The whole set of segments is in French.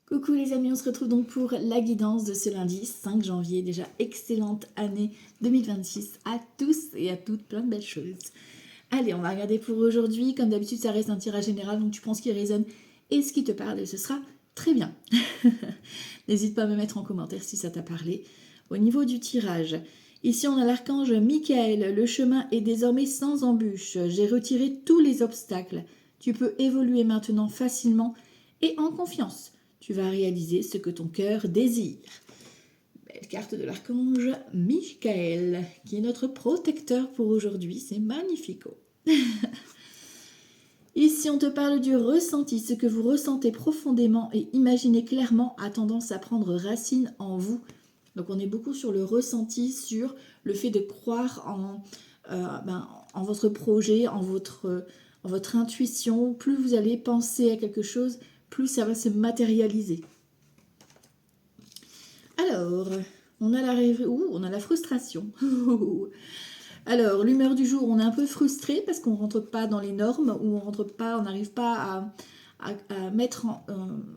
Coucou les amis, on se retrouve donc pour la guidance de ce lundi 5 janvier. Déjà excellente année 2026 à tous et à toutes, plein de belles choses. Allez, on va regarder pour aujourd'hui. Comme d'habitude, ça reste un tirage général, donc tu prends ce qui résonne et ce qui te parle et ce sera très bien. N'hésite pas à me mettre en commentaire si ça t'a parlé. Au niveau du tirage, ici on a l'archange Michael. Le chemin est désormais sans embûche. J'ai retiré tous les obstacles. Tu peux évoluer maintenant facilement et en confiance. Tu vas réaliser ce que ton cœur désire. Belle carte de l'archange Michael, qui est notre protecteur pour aujourd'hui. C'est magnifico. Ici, on te parle du ressenti. Ce que vous ressentez profondément et imaginez clairement a tendance à prendre racine en vous. Donc, on est beaucoup sur le ressenti, sur le fait de croire en votre projet, en votre intuition. Plus vous allez penser à quelque chose, plus ça va se matérialiser. Alors, on a la frustration. Alors, l'humeur du jour, on est un peu frustré parce qu'on ne rentre pas dans les normes ou on n'arrive pas à mettre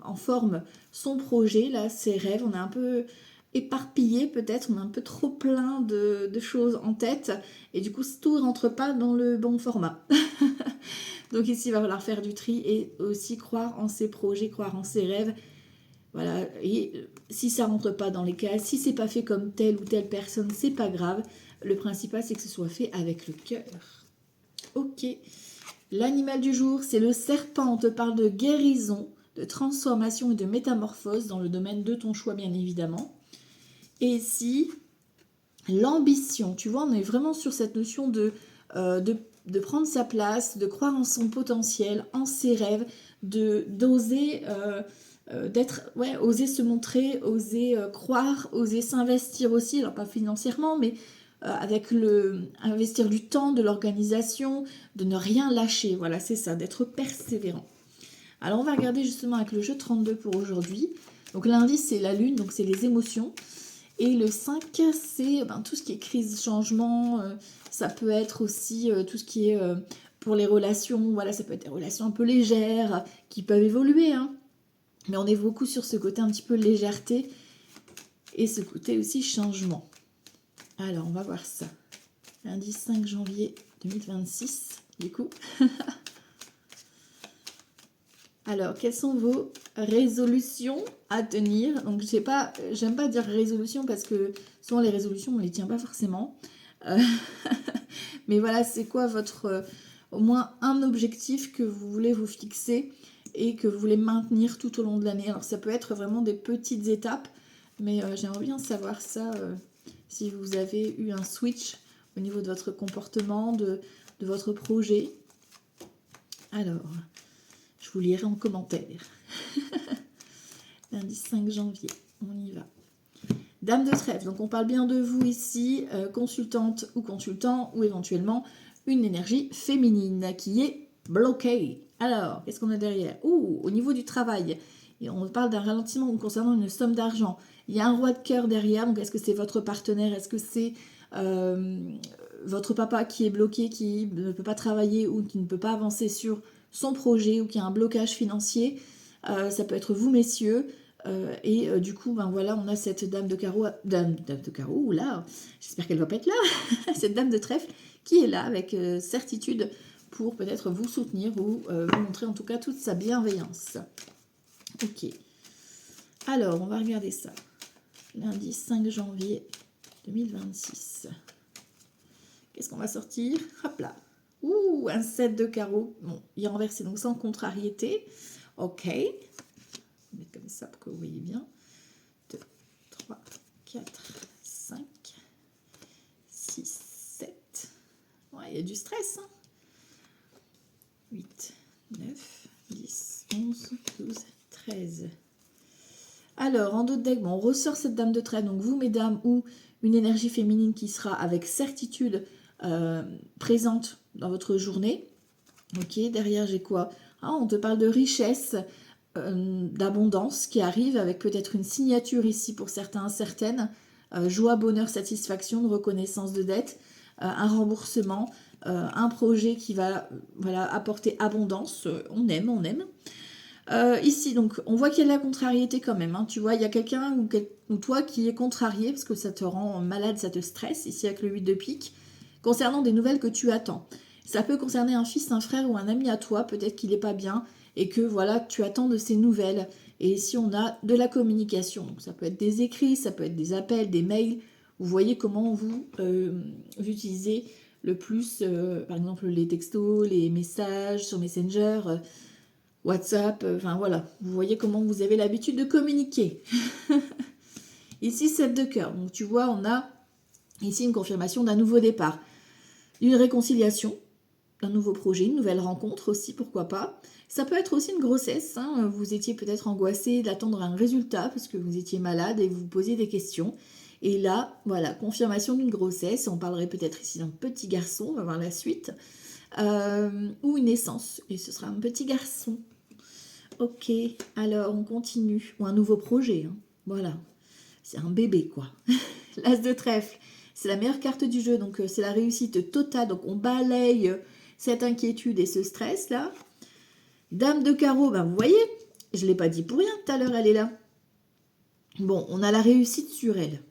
en forme son projet, là, ses rêves. On est un peu éparpillé peut-être, on est un peu trop plein de choses en tête et du coup, tout ne rentre pas dans le bon format. Donc ici, il va falloir faire du tri et aussi croire en ses projets, croire en ses rêves. Voilà, et si ça rentre pas dans les cases, si c'est pas fait comme telle ou telle personne, c'est pas grave. Le principal, c'est que ce soit fait avec le cœur. Ok. L'animal du jour, c'est le serpent. On te parle de guérison, de transformation et de métamorphose dans le domaine de ton choix, bien évidemment. Et ici, l'ambition. Tu vois, on est vraiment sur cette notion de prendre sa place, de croire en son potentiel, en ses rêves, d'oser oser se montrer, oser croire, oser s'investir aussi, alors pas financièrement, mais avec investir du temps, de l'organisation, de ne rien lâcher, voilà, c'est ça, d'être persévérant. Alors on va regarder justement avec le jeu 32 pour aujourd'hui. Donc lundi c'est la lune, donc c'est les émotions. Et le 5, c'est tout ce qui est crise, changement, ça peut être aussi tout ce qui est pour les relations, voilà, ça peut être des relations un peu légères, qui peuvent évoluer, hein. Mais on est beaucoup sur ce côté un petit peu légèreté et ce côté aussi changement. Alors, on va voir ça. Lundi 5 janvier 2026, du coup. Alors, quelles sont vos résolutions à tenir? Donc, j'aime pas dire résolution parce que souvent les résolutions, on ne les tient pas forcément. Mais voilà, c'est quoi au moins un objectif que vous voulez vous fixer et que vous voulez maintenir tout au long de l'année. Alors ça peut être vraiment des petites étapes, mais j'aimerais bien savoir ça, si vous avez eu un switch au niveau de votre comportement, de votre projet. Alors, je vous lirai en commentaire. Lundi 5 janvier, on y va. Dame de trèfle, donc on parle bien de vous ici, consultante ou consultant, ou éventuellement une énergie féminine qui est bloquée. Alors, qu'est-ce qu'on a derrière? Au niveau du travail, et on parle d'un ralentissement concernant une somme d'argent. Il y a un roi de cœur derrière, donc est-ce que c'est votre partenaire? Est-ce que c'est votre papa qui est bloqué, qui ne peut pas travailler ou qui ne peut pas avancer sur son projet ou qui a un blocage financier? Ça peut être vous, messieurs. Du coup, voilà, on a cette dame de carreau, dame de carreau, oula, j'espère qu'elle va pas être là, cette dame de trèfle qui est là avec certitude pour peut-être vous soutenir ou vous montrer en tout cas toute sa bienveillance. Ok, alors on va regarder ça. Lundi 5 janvier 2026. Qu'est-ce qu'on va sortir? Hop là. Un 7 de carreau. Bon, il est renversé, donc sans contrariété. Ok. On met comme ça pour que vous voyez bien. 2, 3, 4, 5, 6, 7. Ouais, il y a du stress. Hein. 8, 9, 10, 11, 12, 13. Alors, en d'autres decks, on ressort cette dame de trèfle. Donc, vous, mesdames, ou une énergie féminine qui sera avec certitude présente dans votre journée. Ok, derrière, j'ai quoi? On te parle de richesse, d'abondance qui arrive avec peut-être une signature ici pour certains, certaines. Joie, bonheur, satisfaction, de reconnaissance de dette, un remboursement, un projet qui va apporter abondance. On aime. Ici, donc, on voit qu'il y a de la contrariété quand même. Hein. Tu vois, il y a quelqu'un ou toi qui est contrarié parce que ça te rend malade, ça te stresse, ici avec le 8 de pique, concernant des nouvelles que tu attends. Ça peut concerner un fils, un frère ou un ami à toi, peut-être qu'il n'est pas bien et que voilà, tu attends de ces nouvelles. Et ici, on a de la communication. Donc, ça peut être des écrits, ça peut être des appels, des mails. Vous voyez comment vous utilisez le plus, par exemple, les textos, les messages sur Messenger, WhatsApp, enfin voilà. Vous voyez comment vous avez l'habitude de communiquer. Ici, 7 de cœur. Donc, tu vois, on a ici une confirmation d'un nouveau départ. Une réconciliation, un nouveau projet, une nouvelle rencontre aussi, pourquoi pas. Ça peut être aussi une grossesse. Hein. Vous étiez peut-être angoissé d'attendre un résultat parce que vous étiez malade et vous vous posiez des questions. Et là, voilà, confirmation d'une grossesse. On parlerait peut-être ici d'un petit garçon, on va voir la suite. Ou une naissance. Et ce sera un petit garçon. Ok, alors on continue. Ou un nouveau projet. Hein. Voilà, c'est un bébé quoi. L'as de trèfle, c'est la meilleure carte du jeu. Donc c'est la réussite totale. Donc on balaye cette inquiétude et ce stress là. Dame de carreau, ben vous voyez, je ne l'ai pas dit pour rien tout à l'heure, elle est là. Bon, on a la réussite sur elle.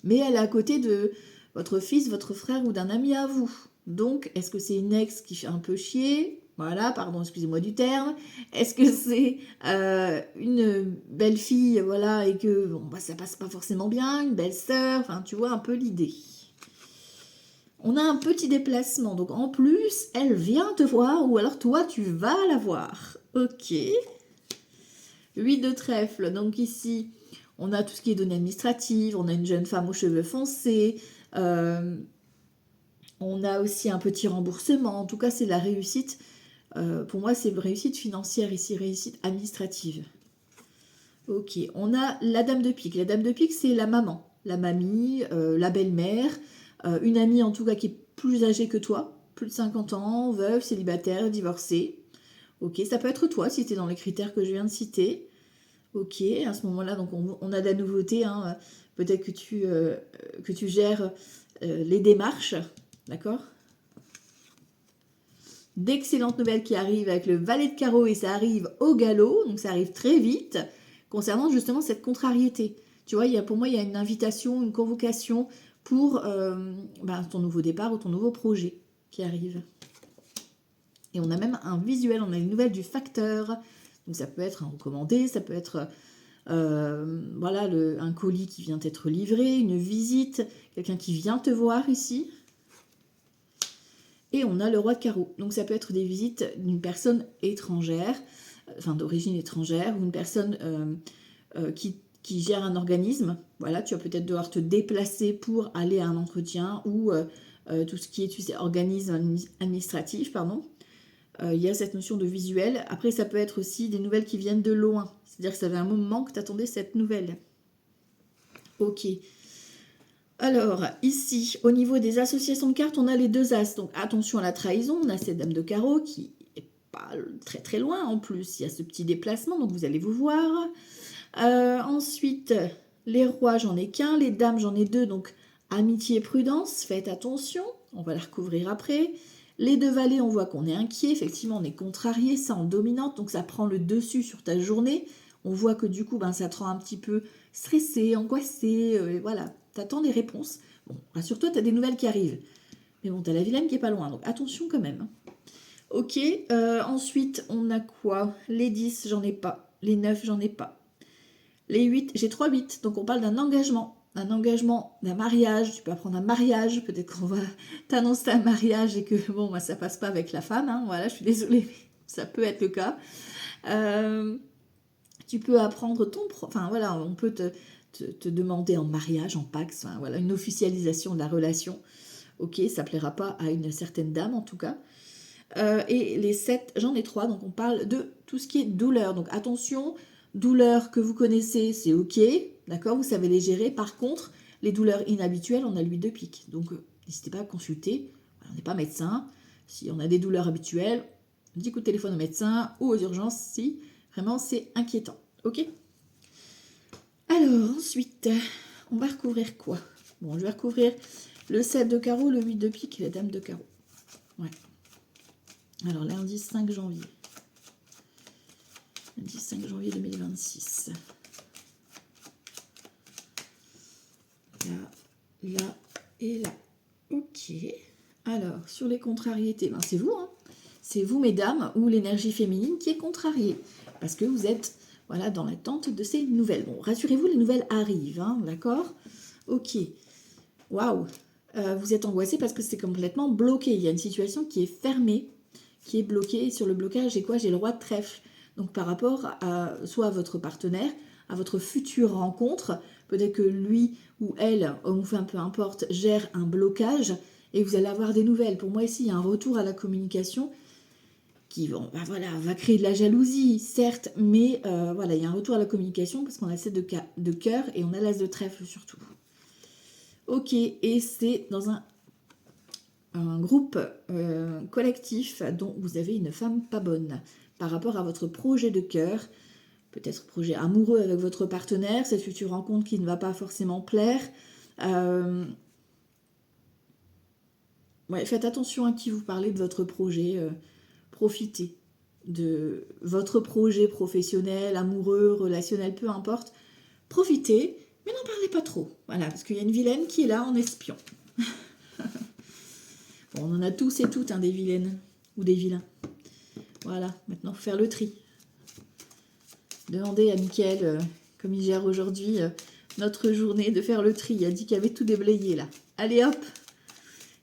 Mais elle est à côté de votre fils, votre frère ou d'un ami à vous. Donc, est-ce que c'est une ex qui fait un peu chier? Voilà, pardon, excusez-moi du terme. Est-ce que c'est une belle fille, voilà, et que bon, bah, ça passe pas forcément bien, une belle sœur, enfin, tu vois un peu l'idée. On a un petit déplacement, donc en plus, elle vient te voir, ou alors toi, tu vas la voir. Ok. 8 de trèfle, donc ici, on a tout ce qui est données administratives, on a une jeune femme aux cheveux foncés, on a aussi un petit remboursement, en tout cas, c'est la réussite. Pour moi, c'est réussite financière ici, réussite administrative. Ok, on a la dame de pique. La dame de pique, c'est la maman, la mamie, la belle-mère, une amie en tout cas qui est plus âgée que toi, plus de 50 ans, veuve, célibataire, divorcée. Ok, ça peut être toi si tu es dans les critères que je viens de citer. Ok, à ce moment-là, donc on a de la nouveauté. Hein. Peut-être que tu gères les démarches, d'accord? D'excellentes nouvelles qui arrivent avec le valet de carreau et ça arrive au galop, donc ça arrive très vite, concernant justement cette contrariété. Tu vois, pour moi, il y a une invitation, une convocation pour ton nouveau départ ou ton nouveau projet qui arrive. Et on a même un visuel, on a une nouvelle du facteur. Donc ça peut être un recommandé, ça peut être un colis qui vient être livré, une visite, quelqu'un qui vient te voir ici. Et on a le roi de carreau. Donc ça peut être des visites d'une personne étrangère, enfin d'origine étrangère, ou une personne qui gère un organisme. Voilà, tu vas peut-être devoir te déplacer pour aller à un entretien ou tout ce qui est, tu sais, organisme administratif, pardon. Il y a cette notion de visuel. Après, ça peut être aussi des nouvelles qui viennent de loin. C'est-à-dire que ça fait un moment que tu attendais cette nouvelle. Ok. Alors, ici, au niveau des associations de cartes, on a les deux as. Donc, attention à la trahison. On a cette dame de carreau qui est pas très très loin en plus. Il y a ce petit déplacement, donc vous allez vous voir. Ensuite, les rois, j'en ai qu'un. Les dames, j'en ai deux. Donc, amitié et prudence, faites attention. On va la recouvrir après. Les deux valets, on voit qu'on est inquiet. Effectivement, on est contrarié, ça en dominante. Donc, ça prend le dessus sur ta journée. On voit que du coup, ça te rend un petit peu stressé, angoissé. Voilà, t'attends des réponses. Bon, rassure-toi, t'as des nouvelles qui arrivent. Mais bon, t'as la vilaine qui est pas loin. Donc, attention quand même. Ok, ensuite, on a quoi? Les 10, j'en ai pas. Les 9, j'en ai pas. Les 8, j'ai 3 8, donc on parle d'un engagement, d'un mariage. Tu peux apprendre un mariage, peut-être qu'on va t'annoncer un mariage et que bon, ça passe pas avec la femme, hein. Voilà, je suis désolée, ça peut être le cas. Tu peux apprendre enfin voilà, on peut te demander en mariage, en Pax, enfin, voilà, une officialisation de la relation. Ok, ça plaira pas à une certaine dame en tout cas. Et les 7, j'en ai 3, donc on parle de tout ce qui est douleur. Donc attention, douleurs que vous connaissez, c'est ok, d'accord, vous savez les gérer. Par contre, les douleurs inhabituelles, on a l'huile de pique. Donc n'hésitez pas à consulter. On n'est pas médecin. Si on a des douleurs habituelles, 10 coups de téléphone au médecin ou aux urgences si vraiment c'est inquiétant. Ok. Alors ensuite, on va recouvrir quoi? Bon, je vais recouvrir le 7 de carreau, le 8 de pique et la dame de carreau. Ouais. Alors lundi 5 janvier. Lundi 5 janvier 2026. Là, là et là. Ok. Alors, sur les contrariétés, ben c'est vous, hein. C'est vous, mesdames, ou l'énergie féminine qui est contrariée. Parce que vous êtes, voilà, dans l'attente de ces nouvelles. Bon, rassurez-vous, les nouvelles arrivent, hein, d'accord? Ok. Waouh. Vous êtes angoissé parce que c'est complètement bloqué. Il y a une situation qui est fermée, qui est bloquée. Sur le blocage, j'ai quoi? J'ai le roi de trèfle. Donc, par rapport à soit à votre partenaire, à votre future rencontre, peut-être que lui ou elle, homme ou femme, peu importe, gère un blocage et vous allez avoir des nouvelles. Pour moi, ici, il y a un retour à la communication qui ben voilà, va créer de la jalousie, certes, mais voilà, il y a un retour à la communication parce qu'on a 7 de cœur et on a l'as de trèfle surtout. Ok, et c'est dans un groupe collectif dont vous avez une femme pas bonne par rapport à votre projet de cœur, peut-être projet amoureux avec votre partenaire, cette future rencontre qui ne va pas forcément plaire. Ouais, faites attention à qui vous parlez de votre projet. Profitez de votre projet professionnel, amoureux, relationnel, peu importe. Profitez, mais n'en parlez pas trop. Voilà, parce qu'il y a une vilaine qui est là en espion. Bon, on en a tous et toutes, hein, des vilaines ou des vilains. Voilà, maintenant, il faut faire le tri. Demandez à Mickaël, comme il gère aujourd'hui notre journée, de faire le tri. Il a dit qu'il avait tout déblayé, là. Allez, hop,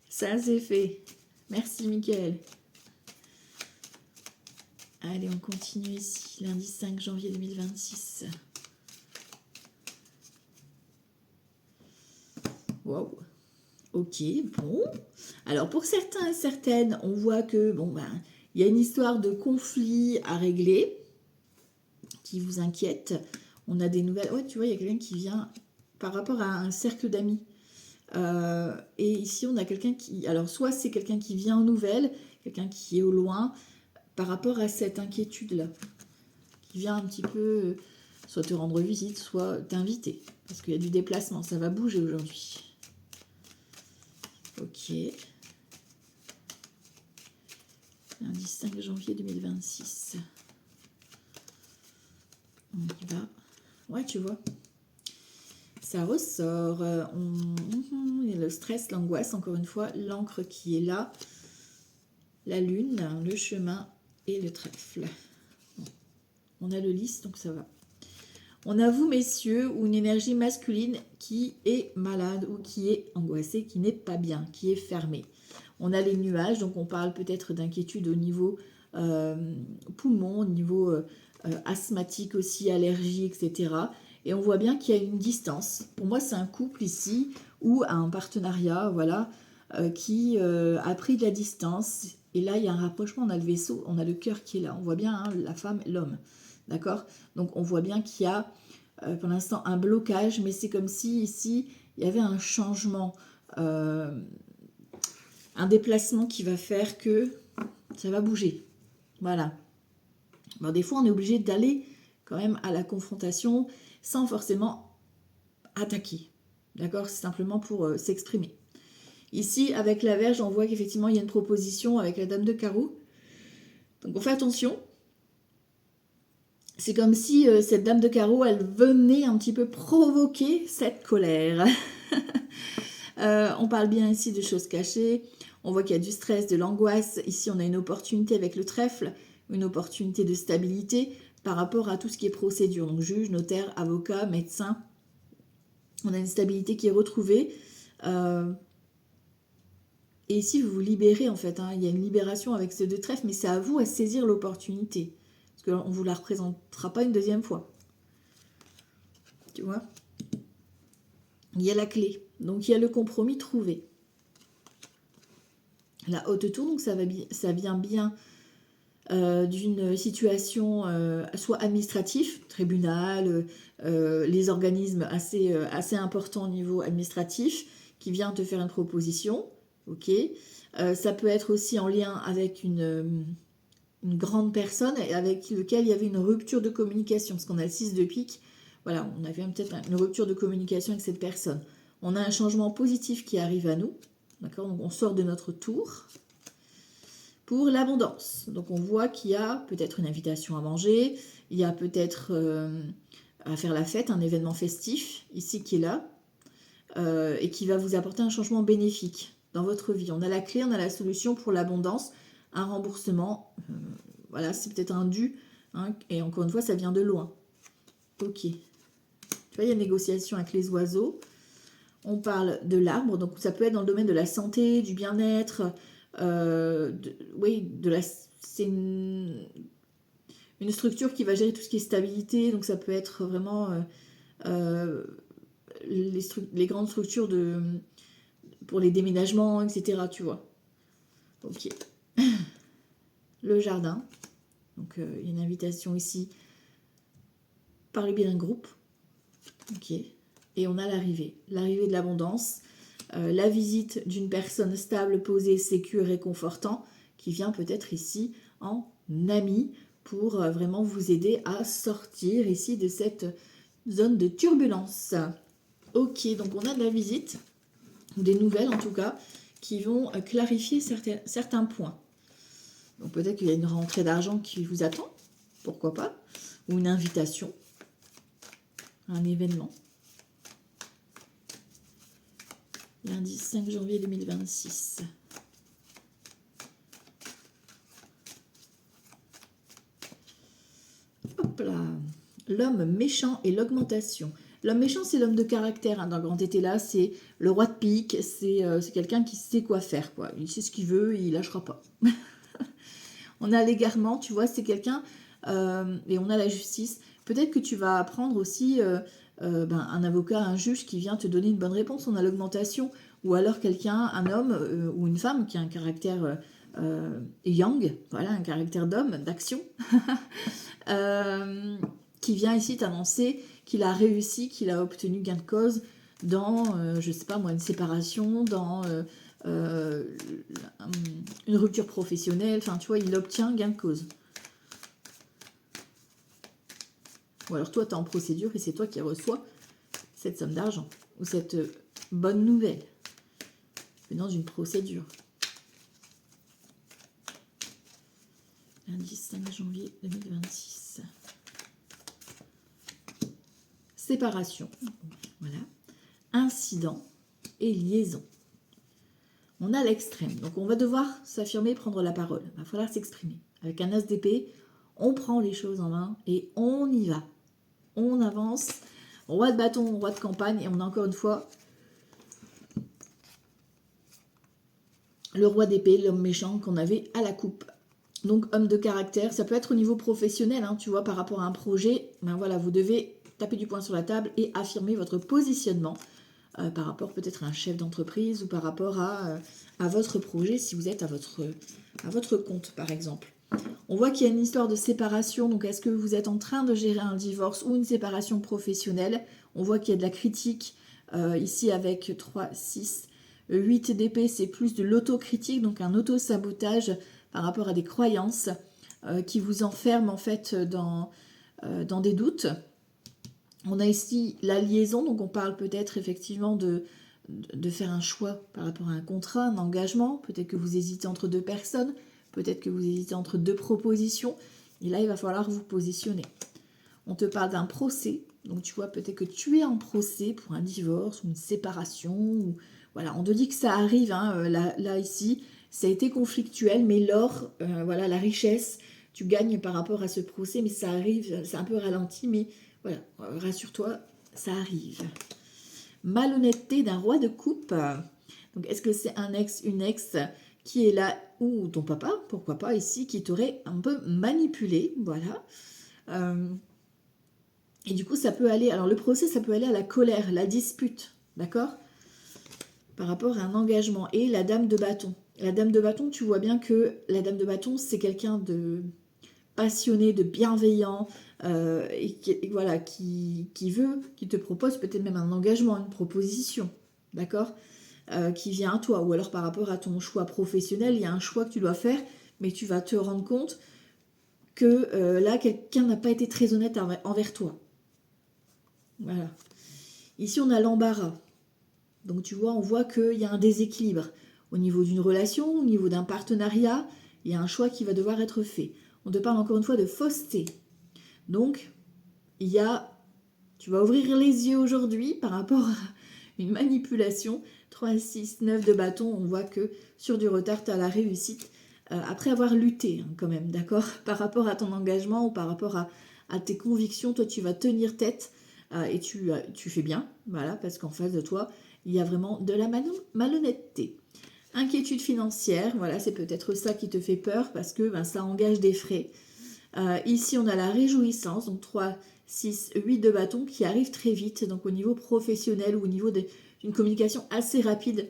ça, c'est fait. Merci, Mickaël. Allez, on continue ici, lundi 5 janvier 2026. Waouh. Ok, bon. Alors, pour certains et certaines, on voit que, bon, ben, il y a une histoire de conflit à régler qui vous inquiète. On a des nouvelles. Ouais, tu vois, il y a quelqu'un qui vient par rapport à un cercle d'amis. Et ici, on a quelqu'un qui... Alors, soit c'est quelqu'un qui vient aux nouvelles, quelqu'un qui est au loin, par rapport à cette inquiétude-là, qui vient un petit peu soit te rendre visite, soit t'inviter, parce qu'il y a du déplacement, ça va bouger aujourd'hui. Ok. Lundi 5 janvier 2026. On y va. Ouais, tu vois. Ça ressort. Il y a le stress, l'angoisse, encore une fois, l'encre qui est là, la lune, le chemin et le trèfle. Bon. On a le lys, donc ça va. On a vous, messieurs, ou une énergie masculine qui est malade ou qui est angoissée, qui n'est pas bien, qui est fermée. On a les nuages, donc on parle peut-être d'inquiétude au niveau poumon, au niveau asthmatique aussi, allergie, etc. Et on voit bien qu'il y a une distance. Pour moi, c'est un couple ici ou un partenariat, voilà, qui a pris de la distance. Et là, il y a un rapprochement, on a le vaisseau, on a le cœur qui est là. On voit bien hein, la femme, l'homme. D'accord? Donc, on voit bien qu'il y a pour l'instant un blocage, mais c'est comme si ici, il y avait un changement, un déplacement qui va faire que ça va bouger. Voilà. Bon, des fois, on est obligé d'aller quand même à la confrontation sans forcément attaquer. D'accord? C'est simplement pour s'exprimer. Ici, avec la Vierge, on voit qu'effectivement, il y a une proposition avec la Dame de Carreau. Donc, on fait attention. C'est comme si cette Dame de Carreau, elle venait un petit peu provoquer cette colère. On parle bien ici de choses cachées. On voit qu'il y a du stress, de l'angoisse. Ici, on a une opportunité avec le trèfle, une opportunité de stabilité par rapport à tout ce qui est procédure. Donc, juge, notaire, avocat, médecin. On a une stabilité qui est retrouvée. Et ici, vous vous libérez, en fait. Hein. Il y a une libération avec ces deux trèfles, mais c'est à vous à saisir l'opportunité. Parce qu'on ne vous la représentera pas une deuxième fois. Tu vois? Il y a la clé. Donc, il y a le compromis trouvé. La haute tour, donc ça vient bien d'une situation soit administrative, tribunal, les organismes assez importants au niveau administratif, qui vient te faire une proposition. Ok. Ça peut être aussi en lien avec une grande personne avec laquelle il y avait une rupture de communication, parce qu'on a le 6 de pique. Voilà, on avait peut-être une rupture de communication avec cette personne. On a un changement positif qui arrive à nous. D'accord? Donc on sort de notre tour. pour l'abondance. Donc on voit qu'il y a peut-être une invitation à manger, il y a peut-être à faire la fête, un événement festif ici qui est là, et qui va vous apporter un changement bénéfique dans votre vie. On a la clé, on a la solution pour l'abondance, un remboursement, voilà, c'est peut-être un dû, hein, et encore une fois, ça vient de loin. Ok. Tu vois, il y a une négociation avec les oiseaux. On parle de l'arbre, donc ça peut être dans le domaine de la santé, du bien-être, oui, c'est une structure qui va gérer tout ce qui est stabilité, donc ça peut être vraiment les grandes structures pour les déménagements, etc. Tu vois. Ok. Le jardin. Donc il y a une invitation ici par le biais d'un groupe. Ok. Et on a l'arrivée. L'arrivée de l'abondance. La visite d'une personne stable, posée, sécure, réconfortant, qui vient peut-être ici en ami pour vraiment vous aider à sortir ici de cette zone de turbulence. Ok, donc on a de la visite, des nouvelles en tout cas, qui vont clarifier certains points. Donc peut-être qu'il y a une rentrée d'argent qui vous attend, pourquoi pas, ou une invitation, un événement. Lundi 5 janvier 2026. Hop là. L'homme méchant et l'augmentation. L'homme méchant, c'est l'homme de caractère. Hein, dans le grand été là, c'est le roi de pique. C'est quelqu'un qui sait quoi faire, quoi. Il sait ce qu'il veut, il lâchera pas. On a l'égarement, tu vois, c'est quelqu'un... et on a la justice. Peut-être que tu vas apprendre aussi... un avocat, un juge qui vient te donner une bonne réponse. On a l'augmentation, ou alors quelqu'un, un homme ou une femme qui a un caractère yang, voilà, un caractère d'homme, d'action, qui vient ici t'annoncer qu'il a réussi, qu'il a obtenu gain de cause dans, je sais pas moi, une séparation, dans une rupture professionnelle, enfin tu vois, il obtient gain de cause. Ou alors toi, tu es en procédure et c'est toi qui reçois cette somme d'argent ou cette bonne nouvelle. Dans une procédure. Lundi 5 janvier 2026. Séparation. Voilà. Incident et liaison. On a l'extrême. Donc on va devoir s'affirmer, prendre la parole. Il va falloir s'exprimer. Avec un as d'épée, on prend les choses en main et on y va. On avance. Roi de bâton, roi de campagne. Et on a encore une fois le roi d'épée, l'homme méchant qu'on avait à la coupe. Donc homme de caractère, ça peut être au niveau professionnel, hein, tu vois, par rapport à un projet. Ben voilà, vous devez taper du poing sur la table et affirmer votre positionnement par rapport peut-être à un chef d'entreprise ou par rapport à votre projet si vous êtes à votre compte, par exemple. On voit qu'il y a une histoire de séparation, donc est-ce que vous êtes en train de gérer un divorce ou une séparation professionnelle? On voit qu'il y a de la critique ici avec 3, 6, 8 d'épée, c'est plus de l'autocritique, donc un auto-sabotage par rapport à des croyances qui vous enferment en fait dans des doutes. On a ici la liaison, donc on parle peut-être effectivement de faire un choix par rapport à un contrat, un engagement. Peut-être que vous hésitez entre deux personnes, peut-être que vous hésitez entre deux propositions. Et là, il va falloir vous positionner. On te parle d'un procès, donc tu vois peut-être que tu es en procès pour un divorce ou une séparation. Ou... Voilà, on te dit que ça arrive, hein, là ici, ça a été conflictuel, mais l'or, voilà, la richesse, tu gagnes par rapport à ce procès, mais ça arrive, c'est un peu ralenti, mais voilà, rassure-toi, ça arrive. Malhonnêteté d'un roi de coupe. Donc, est-ce que c'est un ex, une ex qui est là, ou ton papa, pourquoi pas, ici, qui t'aurait un peu manipulé, voilà. Et du coup, ça peut aller, alors le procès, ça peut aller à la colère, la dispute, d'accord? Par rapport à un engagement. Et la dame de bâton. La dame de bâton, tu vois bien que la dame de bâton, c'est quelqu'un de passionné, de bienveillant, voilà, qui veut, qui te propose peut-être même un engagement, une proposition, d'accord, qui vient à toi. Ou alors par rapport à ton choix professionnel, il y a un choix que tu dois faire, mais tu vas te rendre compte que là, quelqu'un n'a pas été très honnête envers toi. Voilà. Ici, on a l'embarras. Donc, tu vois, on voit qu'il y a un déséquilibre au niveau d'une relation, au niveau d'un partenariat. Il y a un choix qui va devoir être fait. On te parle encore une fois de fausseté. Donc, tu vas ouvrir les yeux aujourd'hui par rapport à une manipulation. 3, 6, 9 de bâton, on voit que sur du retard, tu as la réussite. Après avoir lutté, hein, quand même, d'accord? Par rapport à ton engagement ou par rapport à tes convictions, toi, tu vas tenir tête et tu fais bien, voilà, parce qu'en face de toi, il y a vraiment de la malhonnêteté. Inquiétude financière, voilà, c'est peut-être ça qui te fait peur parce que ça engage des frais. Ici, on a la réjouissance, donc 3, 6, 8 de bâton qui arrive très vite, donc au niveau professionnel ou au niveau d'une communication assez rapide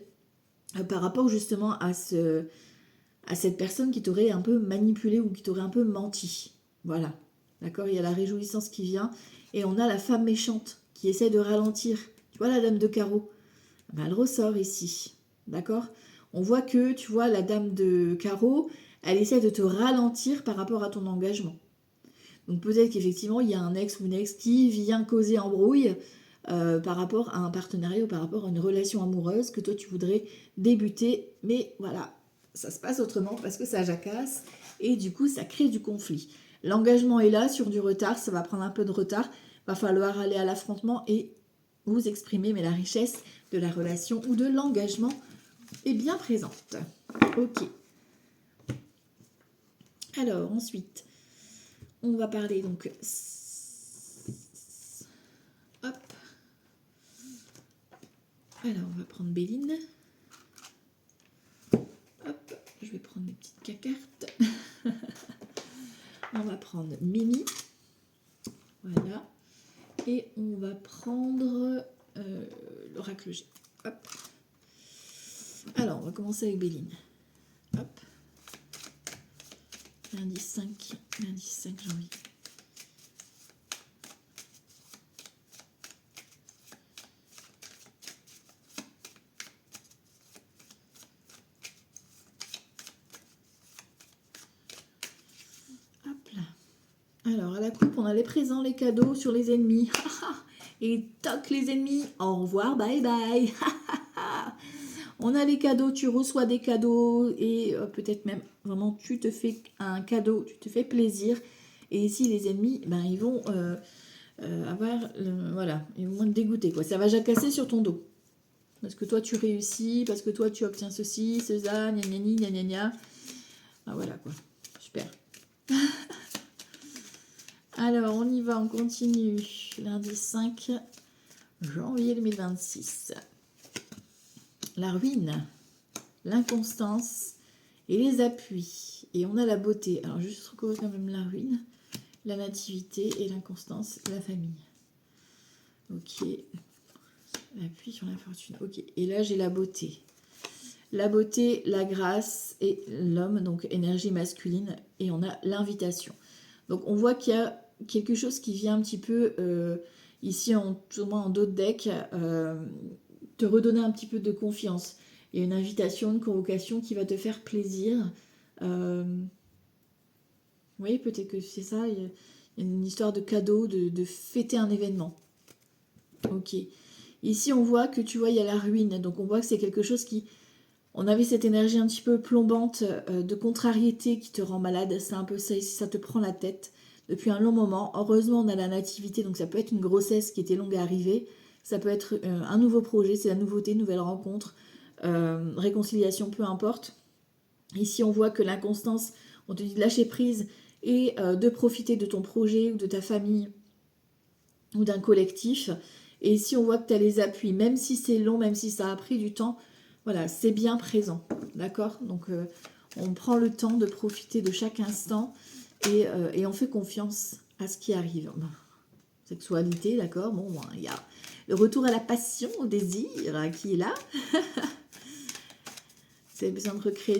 par rapport justement à cette personne qui t'aurait un peu manipulé ou qui t'aurait un peu menti. Voilà, d'accord? Il y a la réjouissance qui vient et on a la femme méchante qui essaie de ralentir. Tu vois la dame de carreau? Elle ressort ici, d'accord? On voit que, tu vois, la dame de carreau, elle essaie de te ralentir par rapport à ton engagement. Donc peut-être qu'effectivement, il y a un ex ou une ex qui vient causer embrouille par rapport à un partenariat ou par rapport à une relation amoureuse que toi, tu voudrais débuter. Mais voilà, ça se passe autrement parce que ça jacasse et du coup, ça crée du conflit. L'engagement est là sur du retard, ça va prendre un peu de retard. Va falloir aller à l'affrontement et vous exprimer, mais la richesse de la relation ou de l'engagement est bien présente. Ok. Alors, ensuite, on va parler donc... Hop. Alors, on va prendre Béline. Hop, je vais prendre mes petites cartes. On va prendre Mimi. Voilà. Et on va prendre l'oracle G. Hop. Alors, on va commencer avec Béline. Hop. Lundi 5 janvier. Hop là. Alors, à la coupe, on a les présents, les cadeaux sur les ennemis. Et toc les ennemis, au revoir, bye bye. On a les cadeaux, tu reçois des cadeaux et peut-être même vraiment tu te fais un cadeau, tu te fais plaisir. Et ici les ennemis, ils vont avoir, voilà, ils vont te dégoûter quoi. Ça va jacasser sur ton dos. Parce que toi tu réussis, parce que toi tu obtiens ceci, ça, gna gna gna gna gna. Ah voilà quoi, super. Alors on y va, on continue. Lundi 5 janvier 2026. La ruine, l'inconstance et les appuis. Et on a la beauté. Alors, juste recouvrir quand même la ruine, la nativité et l'inconstance, la famille. Ok. L'appui sur la fortune. Ok. Et là, j'ai la beauté. La beauté, la grâce et l'homme, donc énergie masculine. Et on a l'invitation. Donc, on voit qu'il y a quelque chose qui vient un petit peu, ici, au moins en dos de deck, te redonner un petit peu de confiance. Il y a une invitation, une convocation qui va te faire plaisir. Oui, peut-être que c'est ça. Il y a une histoire de cadeau, de fêter un événement. Ok. Ici, on voit que tu vois, il y a la ruine. Donc, on voit que c'est quelque chose qui... On avait cette énergie un petit peu plombante de contrariété qui te rend malade. C'est un peu ça ici, ça te prend la tête depuis un long moment. Heureusement, on a la nativité, donc ça peut être une grossesse qui était longue à arriver. Ça peut être un nouveau projet, c'est la nouveauté, une nouvelle rencontre, réconciliation, peu importe. Ici, on voit que l'inconstance, on te dit de lâcher prise et de profiter de ton projet ou de ta famille ou d'un collectif. Et ici, on voit que tu as les appuis, même si c'est long, même si ça a pris du temps, voilà, c'est bien présent, d'accord? Donc, on prend le temps de profiter de chaque instant et on fait confiance à ce qui arrive. Sexualité, d'accord? Bon, il y a le retour à la passion, au désir qui est là. Vous avez besoin de recréer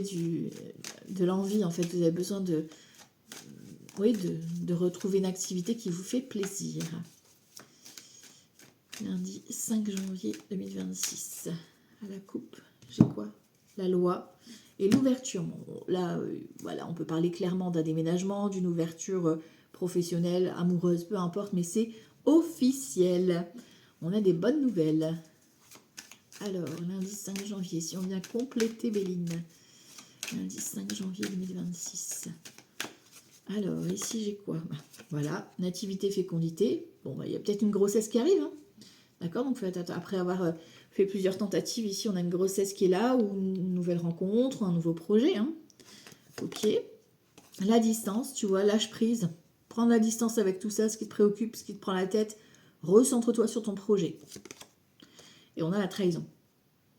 de l'envie, en fait. Vous avez besoin de retrouver une activité qui vous fait plaisir. Lundi 5 janvier 2026. À la coupe, j'ai quoi? La loi et l'ouverture. Bon, là, voilà, on peut parler clairement d'un déménagement, d'une ouverture professionnelle, amoureuse, peu importe, mais c'est officiel. On a des bonnes nouvelles. Alors, lundi 5 janvier, si on vient compléter Béline. Lundi 5 janvier 2026. Alors, ici, j'ai quoi? Voilà, nativité, fécondité. Bon, il y a peut-être une grossesse qui arrive. Hein. D'accord? Donc, après avoir fait plusieurs tentatives, ici, on a une grossesse qui est là, ou une nouvelle rencontre, ou un nouveau projet. Hein. Ok. La distance, tu vois, lâche prise. Prendre la distance avec tout ça, ce qui te préoccupe, ce qui te prend la tête. Recentre-toi sur ton projet. Et on a la trahison.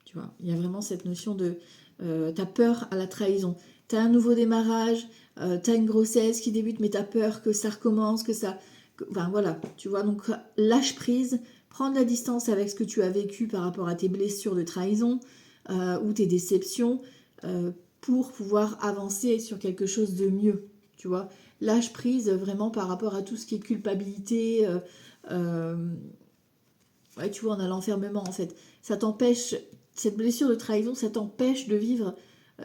Tu vois, il y a vraiment cette notion de... t'as peur à la trahison. T'as un nouveau démarrage, t'as une grossesse qui débute, mais t'as peur que ça recommence, enfin voilà, tu vois, donc lâche prise, prendre la distance avec ce que tu as vécu par rapport à tes blessures de trahison ou tes déceptions pour pouvoir avancer sur quelque chose de mieux, tu vois. Lâche prise vraiment par rapport à tout ce qui est culpabilité, ouais, tu vois, on a l'enfermement en fait. Ça t'empêche, cette blessure de trahison, ça t'empêche de vivre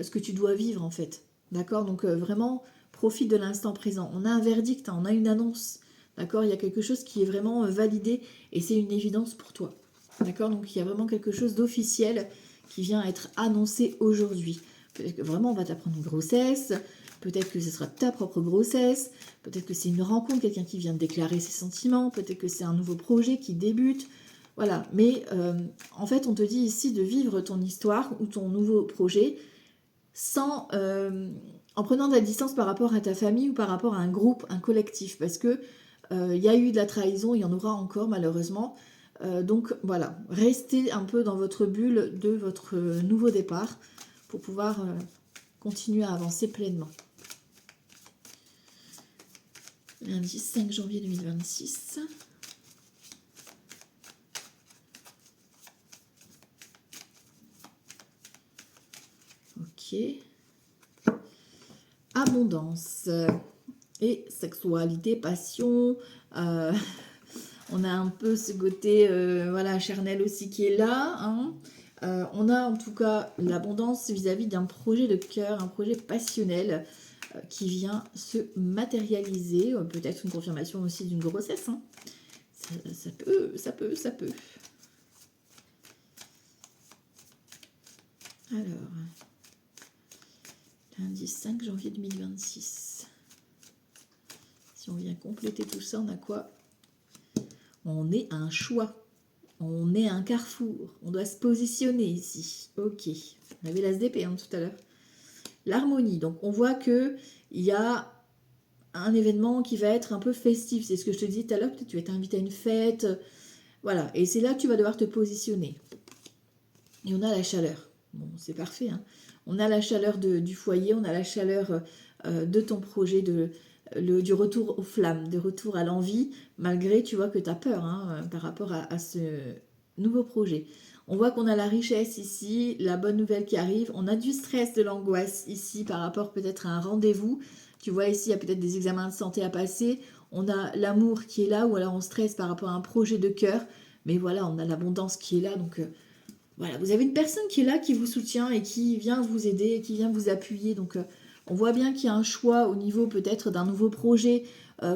ce que tu dois vivre en fait. D'accord? Donc vraiment, profite de l'instant présent. On a un verdict, hein, on a une annonce. D'accord? Il y a quelque chose qui est vraiment validé et c'est une évidence pour toi. D'accord? Donc il y a vraiment quelque chose d'officiel qui vient être annoncé aujourd'hui. Peut-être que vraiment on va t'apprendre une grossesse, peut-être que ce sera ta propre grossesse, peut-être que c'est une rencontre, quelqu'un qui vient de déclarer ses sentiments, peut-être que c'est un nouveau projet qui débute. Voilà, mais en fait, on te dit ici de vivre ton histoire ou ton nouveau projet sans, en prenant de la distance par rapport à ta famille ou par rapport à un groupe, un collectif, parce que il y a eu de la trahison, il y en aura encore malheureusement. Donc voilà, restez un peu dans votre bulle de votre nouveau départ pour pouvoir continuer à avancer pleinement. Lundi 5 janvier 2026. Ok. Abondance et sexualité, passion. On a un peu ce côté voilà, charnel aussi qui est là. Hein. On a en tout cas l'abondance vis-à-vis d'un projet de cœur, un projet passionnel qui vient se matérialiser. Peut-être une confirmation aussi d'une grossesse. Hein. Ça peut. Alors, lundi 5 janvier 2026. Si on vient compléter tout ça, on a quoi? On est un choix. On est un carrefour. On doit se positionner ici. Ok. On avait la SDP hein, tout à l'heure. L'harmonie. Donc, on voit qu'il y a un événement qui va être un peu festif. C'est ce que je te disais tout à l'heure. Peut-être que tu vas être invité à une fête. Voilà. Et c'est là que tu vas devoir te positionner. Et on a la chaleur. Bon, c'est parfait. Hein. On a la chaleur du foyer. On a la chaleur de ton projet, du retour aux flammes, de retour à l'envie, malgré, tu vois, que tu as peur hein, par rapport à ce nouveau projet. On voit qu'on a la richesse ici, la bonne nouvelle qui arrive. On a du stress, de l'angoisse ici par rapport peut-être à un rendez-vous. Tu vois ici, il y a peut-être des examens de santé à passer. On a l'amour qui est là, ou alors on stresse par rapport à un projet de cœur. Mais voilà, on a l'abondance qui est là. Donc voilà, vous avez une personne qui est là, qui vous soutient et qui vient vous aider, qui vient vous appuyer. Donc on voit bien qu'il y a un choix au niveau peut-être d'un nouveau projet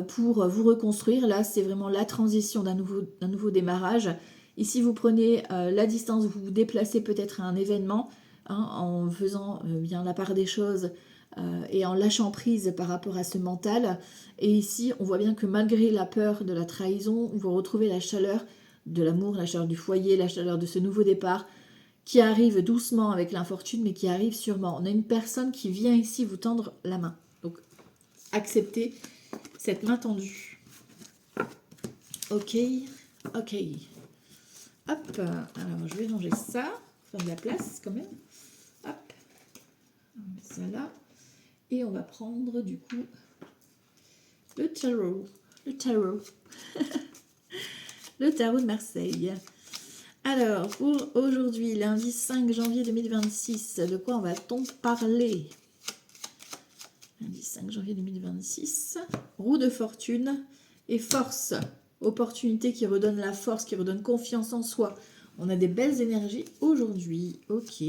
pour vous reconstruire. Là, c'est vraiment la transition d'un nouveau démarrage. Ici, vous prenez la distance, vous vous déplacez peut-être à un événement hein, en faisant bien la part des choses et en lâchant prise par rapport à ce mental. Et ici, on voit bien que malgré la peur de la trahison, vous retrouvez la chaleur de l'amour, la chaleur du foyer, la chaleur de ce nouveau départ qui arrive doucement avec l'infortune, mais qui arrive sûrement. On a une personne qui vient ici vous tendre la main. Donc, acceptez cette main tendue. Ok, ok. Hop, alors je vais ranger ça, faire de la place quand même. Hop, on met ça là. Et on va prendre du coup le tarot. Le tarot. Le tarot de Marseille. Alors, pour aujourd'hui, lundi 5 janvier 2026, de quoi on va-t-on parler? Lundi 5 janvier 2026, roue de fortune et force. Opportunité qui redonne la force, qui redonne confiance en soi. On a des belles énergies aujourd'hui. Ok.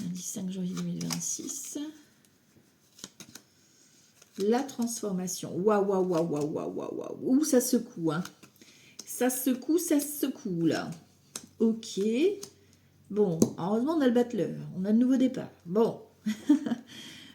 Lundi 5 janvier 2026. La transformation. Waouh, waouh, waouh, waouh, waouh, waouh, waouh. Ouh, ça secoue, hein. Ça secoue là. Ok. Bon, heureusement, on a le battleur. On a le nouveau départ. Bon.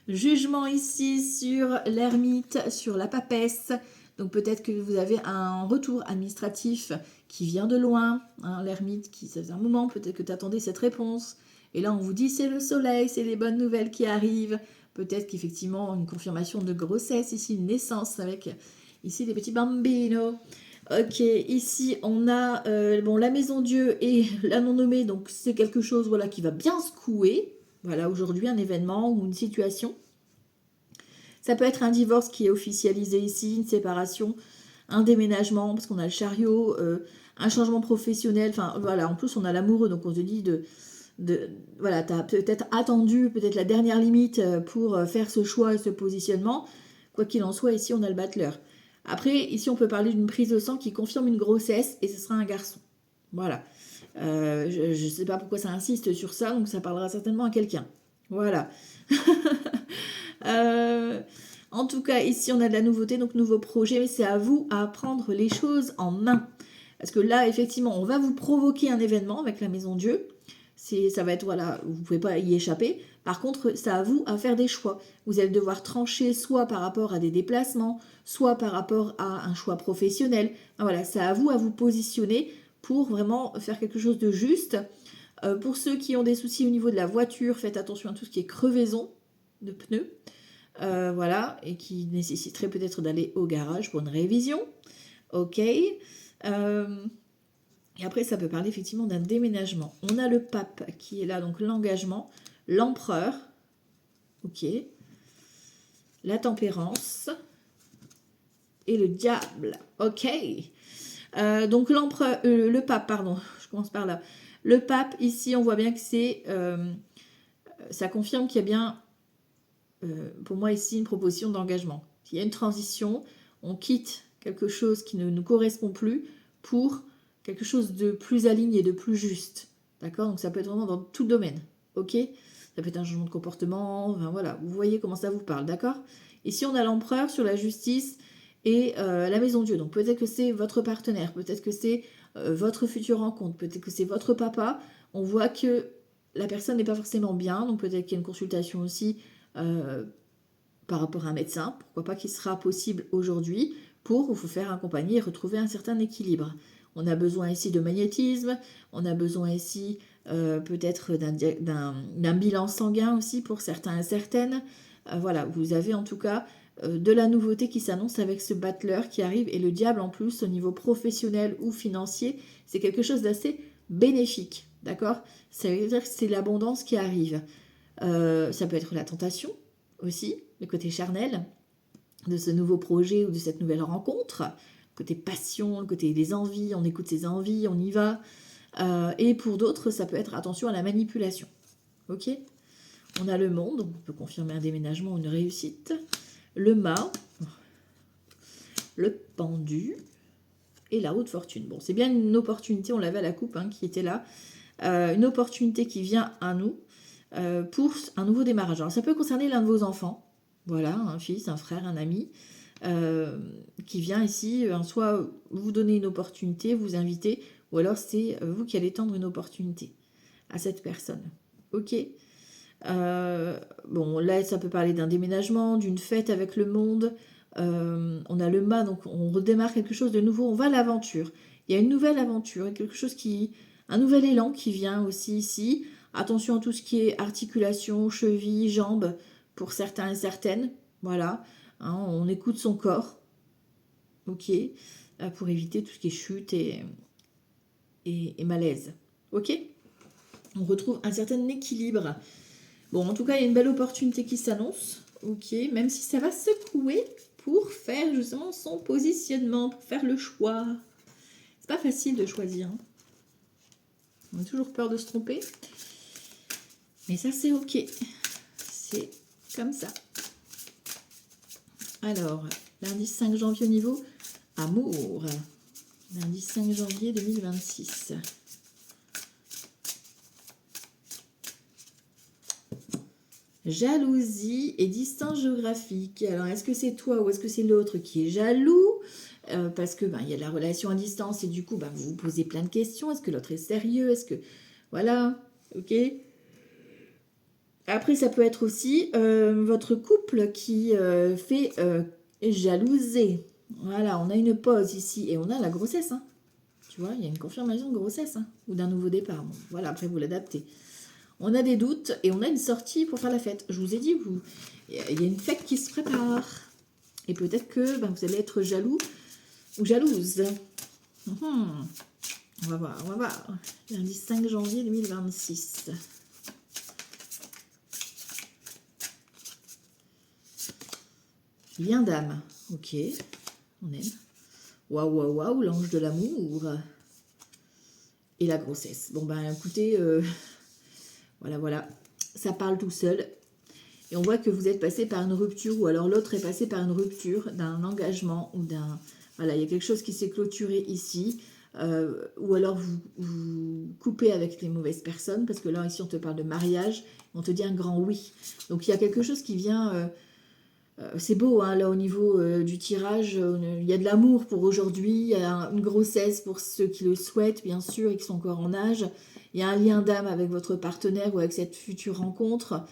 Jugement ici sur l'ermite, sur la papesse. Donc peut-être que vous avez un retour administratif qui vient de loin. Hein, l'ermite, qui ça fait un moment, peut-être que tu attendais cette réponse. Et là, on vous dit c'est le soleil, c'est les bonnes nouvelles qui arrivent. Peut-être qu'effectivement, une confirmation de grossesse, ici une naissance avec ici des petits bambinos. Ok, ici on a bon, la maison Dieu et la non-nommée, donc c'est quelque chose voilà, qui va bien secouer. Voilà, aujourd'hui, un événement ou une situation. Ça peut être un divorce qui est officialisé ici, une séparation, un déménagement, parce qu'on a le chariot, un changement professionnel. Enfin, voilà, en plus, on a l'amoureux, donc on se dit voilà, tu as peut-être attendu peut-être la dernière limite pour faire ce choix et ce positionnement. Quoi qu'il en soit, ici, on a le battleur. Après, ici, on peut parler d'une prise de sang qui confirme une grossesse et ce sera un garçon. Voilà. Je ne sais pas pourquoi ça insiste sur ça, donc ça parlera certainement à quelqu'un. Voilà. En tout cas, ici, on a de la nouveauté, donc nouveau projet, mais c'est à vous à prendre les choses en main. Parce que là, effectivement, on va vous provoquer un événement avec la Maison Dieu. Ça va être, voilà, vous ne pouvez pas y échapper. Par contre, c'est à vous à faire des choix. Vous allez devoir trancher soit par rapport à des déplacements, soit par rapport à un choix professionnel. Voilà, c'est à vous positionner pour vraiment faire quelque chose de juste. Pour ceux qui ont des soucis au niveau de la voiture, faites attention à tout ce qui est crevaison de pneus. Voilà, et qui nécessiterait peut-être d'aller au garage pour une révision. Ok. Et après, ça peut parler effectivement d'un déménagement. On a le pape qui est là, donc l'engagement, l'empereur, ok, la tempérance et le diable, ok. Donc l'empereur, le pape, pardon, je commence par là. Le pape, ici, on voit bien que c'est, ça confirme qu'il y a bien, pour moi ici, une proposition d'engagement. Il y a une transition, on quitte quelque chose qui ne nous correspond plus pour quelque chose de plus aligné, de plus juste. D'accord? Donc ça peut être vraiment dans tout domaine. Ok? Ça peut être un changement de comportement. Enfin voilà, vous voyez comment ça vous parle. D'accord? Ici, on a l'empereur sur la justice et la maison Dieu. Donc peut-être que c'est votre partenaire, peut-être que c'est votre future rencontre, peut-être que c'est votre papa. On voit que la personne n'est pas forcément bien, donc peut-être qu'il y a une consultation aussi par rapport à un médecin, pourquoi pas qu'il sera possible aujourd'hui pour vous faire accompagner et retrouver un certain équilibre. On a besoin ici de magnétisme, on a besoin ici peut-être d'un bilan sanguin aussi pour certains et certaines. Voilà, vous avez en tout cas de la nouveauté qui s'annonce avec ce battleur qui arrive et le diable en plus au niveau professionnel ou financier, c'est quelque chose d'assez bénéfique, d'accord? Ça veut dire que c'est l'abondance qui arrive. Ça peut être la tentation aussi, le côté charnel de ce nouveau projet ou de cette nouvelle rencontre, le côté passion, le côté des envies, on écoute ses envies, on y va. Et pour d'autres, ça peut être attention à la manipulation. Ok? On a le monde, on peut confirmer un déménagement ou une réussite. Le mât, le pendu et la haute fortune. Bon, c'est bien une opportunité, on l'avait à la coupe qui était là. Une opportunité qui vient à nous pour un nouveau démarrage. Alors ça peut concerner l'un de vos enfants, voilà, un fils, un frère, un ami, qui vient ici, soit vous donner une opportunité, vous inviter, ou alors c'est vous qui allez tendre une opportunité à cette personne. Ok. Bon, là, ça peut parler d'un déménagement, d'une fête avec le monde. On a le mât, donc on redémarre quelque chose de nouveau, on va à l'aventure. Il y a une nouvelle aventure, quelque chose un nouvel élan qui vient aussi ici. Attention à tout ce qui est articulation, cheville, jambes, pour certains et certaines. Voilà, on écoute son corps, ok, pour éviter tout ce qui est chute et malaise. Ok, on retrouve un certain équilibre. Bon, en tout cas, il y a une belle opportunité qui s'annonce, ok, même si ça va secouer pour faire justement son positionnement, pour faire le choix. C'est pas facile de choisir. On a toujours peur de se tromper. Mais ça, c'est ok. C'est comme ça. Alors, lundi 5 janvier au niveau amour. Lundi 5 janvier 2026. Jalousie et distance géographique. Alors, est-ce que c'est toi ou est-ce que c'est l'autre qui est jaloux? parce que il y a la relation à distance et du coup, vous vous posez plein de questions. Est-ce que l'autre est sérieux? Est-ce que... Voilà, ok. Après, ça peut être aussi votre couple qui fait jalouser. Voilà, on a une pause ici et on a la grossesse. Hein. Tu vois, il y a une confirmation de grossesse hein, ou d'un nouveau départ. Bon, voilà, après vous l'adaptez. On a des doutes et on a une sortie pour faire la fête. Je vous ai dit, il y a une fête qui se prépare. Et peut-être que vous allez être jaloux ou jalouse. On va voir, on va voir. Lundi 5 janvier 2026. Lien d'âme. Ok, on aime. Waouh, waouh, waouh, l'ange de l'amour. Et la grossesse. Bon, écoutez, voilà, voilà. Ça parle tout seul. Et on voit que vous êtes passé par une rupture, ou alors l'autre est passé par une rupture d'un engagement, ou d'un... Voilà, il y a quelque chose qui s'est clôturé ici. Ou alors vous coupez avec les mauvaises personnes, parce que là, ici, on te parle de mariage. On te dit un grand oui. Donc, il y a quelque chose qui vient... c'est beau, hein, là au niveau du tirage, il y a de l'amour pour aujourd'hui, il y a une grossesse pour ceux qui le souhaitent, bien sûr, et qui sont encore en âge. Il y a un lien d'âme avec votre partenaire ou avec cette future rencontre.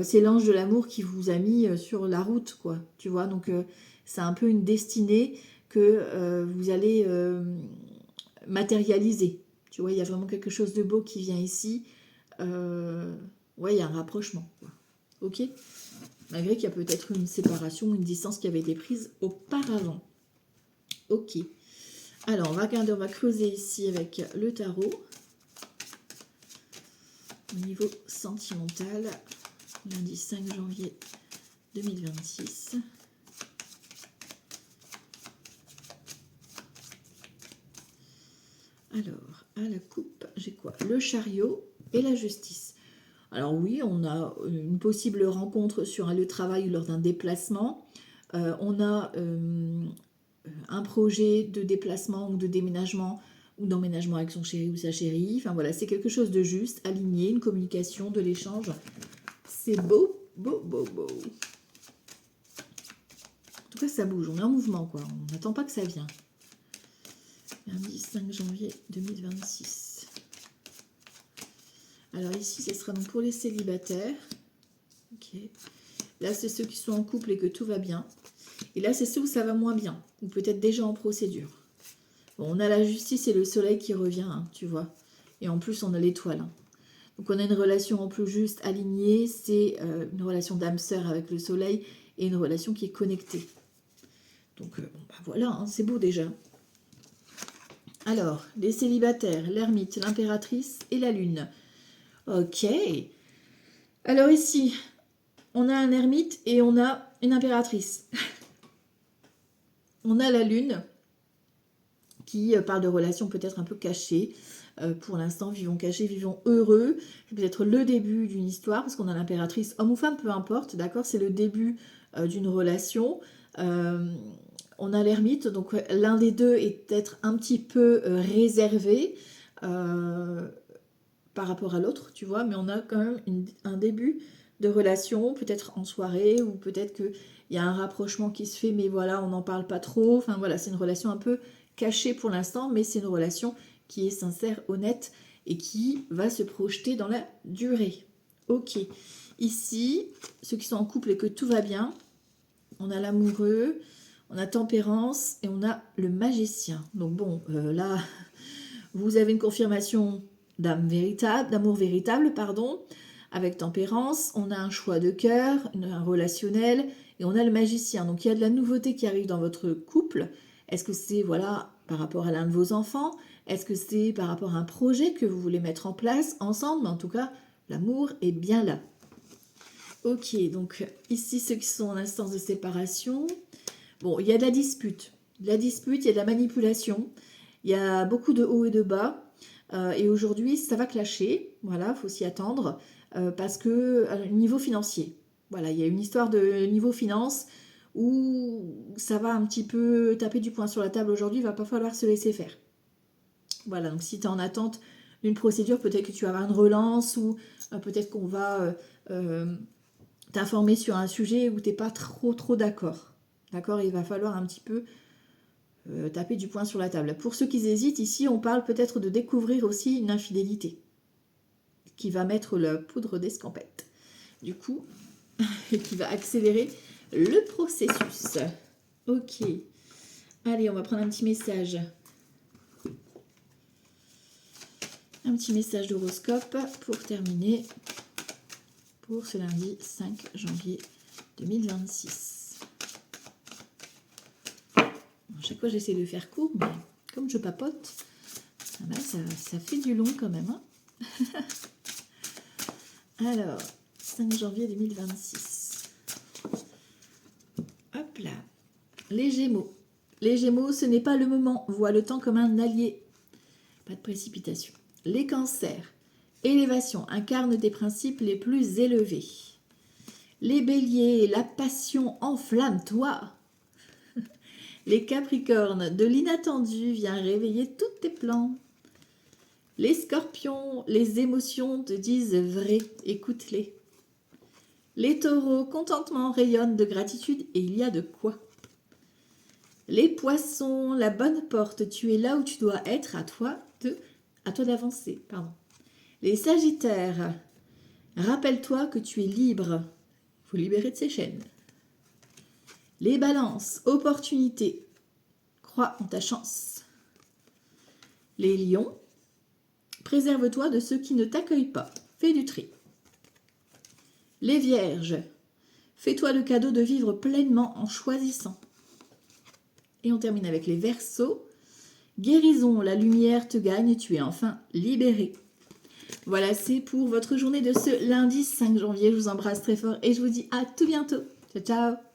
C'est l'ange de l'amour qui vous a mis sur la route, quoi. Tu vois, donc c'est un peu une destinée que vous allez matérialiser. Tu vois, il y a vraiment quelque chose de beau qui vient ici. Ouais, il y a un rapprochement, quoi. Ok ? Malgré qu'il y a peut-être une séparation ou une distance qui avait été prise auparavant. Ok. Alors, on va regarder, on va creuser ici avec le tarot. Au niveau sentimental, lundi 5 janvier 2026. Alors, à la coupe, j'ai quoi? Le chariot et la justice. Alors oui, on a une possible rencontre sur un lieu de travail ou lors d'un déplacement. On a un projet de déplacement ou de déménagement ou d'emménagement avec son chéri ou sa chérie. Enfin voilà, c'est quelque chose de juste, aligné, une communication, de l'échange. C'est beau, beau, beau, beau. En tout cas, ça bouge, on est en mouvement, quoi. On n'attend pas que ça vienne. Lundi 5 janvier 2026. Alors ici, ce sera donc pour les célibataires. Ok. Là, c'est ceux qui sont en couple et que tout va bien. Et là, c'est ceux où ça va moins bien, ou peut-être déjà en procédure. Bon, on a la justice et le soleil qui revient, hein, tu vois. Et en plus, on a l'étoile. Hein. Donc, on a une relation en plus juste, alignée. C'est une relation d'âme-sœur avec le soleil et une relation qui est connectée. Donc, voilà, hein, c'est beau déjà. Alors, les célibataires, l'ermite, l'impératrice et la lune. Ok. Alors ici, on a un ermite et on a une impératrice. On a la lune qui parle de relations peut-être un peu cachées. Pour l'instant, vivons cachés, vivons heureux. C'est peut-être le début d'une histoire, parce qu'on a l'impératrice, homme ou femme, peu importe, d'accord? C'est le début d'une relation. On a l'ermite, donc l'un des deux est peut-être un petit peu réservé par rapport à l'autre, tu vois, mais on a quand même un début de relation, peut-être en soirée, ou peut-être qu'il y a un rapprochement qui se fait, mais voilà, on n'en parle pas trop. Enfin voilà, c'est une relation un peu cachée pour l'instant, mais c'est une relation qui est sincère, honnête, et qui va se projeter dans la durée. Ok. Ici, ceux qui sont en couple et que tout va bien, on a l'amoureux, on a tempérance, et on a le magicien. Donc bon, là, vous avez une confirmation d'amour véritable, pardon, avec tempérance. On a un choix de cœur, un relationnel, et on a le magicien. Donc il y a de la nouveauté qui arrive dans votre couple. Est-ce que c'est voilà par rapport à l'un de vos enfants? Est-ce que c'est par rapport à un projet que vous voulez mettre en place ensemble? Mais en tout cas, l'amour est bien là. Ok, donc ici, ceux qui sont en instance de séparation. Bon, il y a de la dispute. De la dispute, il y a de la manipulation. Il y a beaucoup de hauts et de bas. Et aujourd'hui, ça va clasher. Voilà, il faut s'y attendre. Parce que, niveau financier, voilà, il y a une histoire de niveau finance où ça va un petit peu taper du poing sur la table aujourd'hui. Il va pas falloir se laisser faire. Voilà, donc si tu es en attente d'une procédure, peut-être que tu vas avoir une relance ou peut-être qu'on va t'informer sur un sujet où tu n'es pas trop d'accord. D'accord, il va falloir un petit peu taper du poing sur la table. Pour ceux qui hésitent, ici, on parle peut-être de découvrir aussi une infidélité qui va mettre la poudre d'escampette, du coup, et qui va accélérer le processus. Ok. Allez, on va prendre un petit message. Un petit message d'horoscope pour terminer pour ce lundi 5 janvier 2026. À chaque fois, j'essaie de faire court, mais comme je papote, ça fait du long quand même. Hein. Alors, 5 janvier 2026. Hop là. Les Gémeaux. Les Gémeaux, ce n'est pas le moment. Vois le temps comme un allié. Pas de précipitation. Les Cancers. Élévation. Incarne tes principes les plus élevés. Les Béliers. La passion enflamme-toi. Les Capricornes. De l'inattendu vient réveiller tous tes plans. Les Scorpions. Les émotions te disent vrai. Écoute-les. Les Taureaux. Contentement rayonne de gratitude et il y a de quoi. Les Poissons. La bonne porte. Tu es là où tu dois être. À toi d'avancer. Pardon. Les Sagittaires. Rappelle-toi que tu es libre. Il faut libérer de ses chaînes. Les Balances. Opportunité. Crois en ta chance. Les Lions. Préserve-toi de ceux qui ne t'accueillent pas. Fais du tri. Les Vierges. Fais-toi le cadeau de vivre pleinement en choisissant. Et on termine avec les Verseaux. Guérison, la lumière te gagne, tu es enfin libéré. Voilà, c'est pour votre journée de ce lundi 5 janvier. Je vous embrasse très fort et je vous dis à tout bientôt. Ciao, ciao!